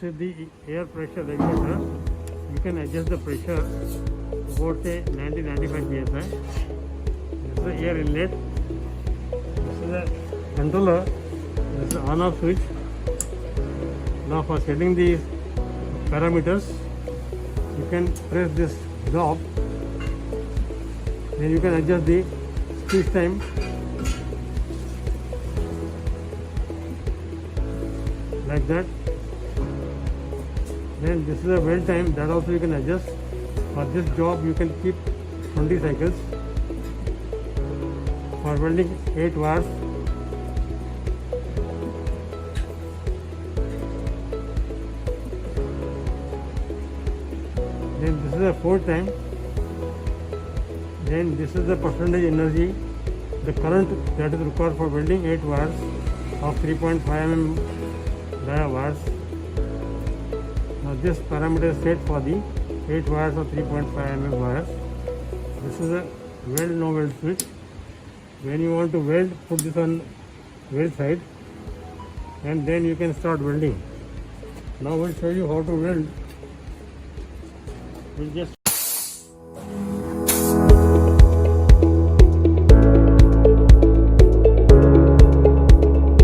is the air pressure regulator. You can adjust the pressure about say 90-95 psi. This is the air inlet. This is the controller. This is the on-off switch. Now for setting the parameters, you can press this knob. Then you can adjust the speed time. Like that. Then this is a weld time, that also you can adjust. For this job you can keep 20 cycles. For welding 8 wires. Then this is a 4 time. Then this is the percentage energy, the current that is required for welding 8 wires of 3.5 mm dia wires. Now this parameter is set for the 8 wires of 3.5 mm wires. This is a weld no weld switch. When you want to weld, put this on weld side and then you can start welding. Now we'll show you how to weld. We'll just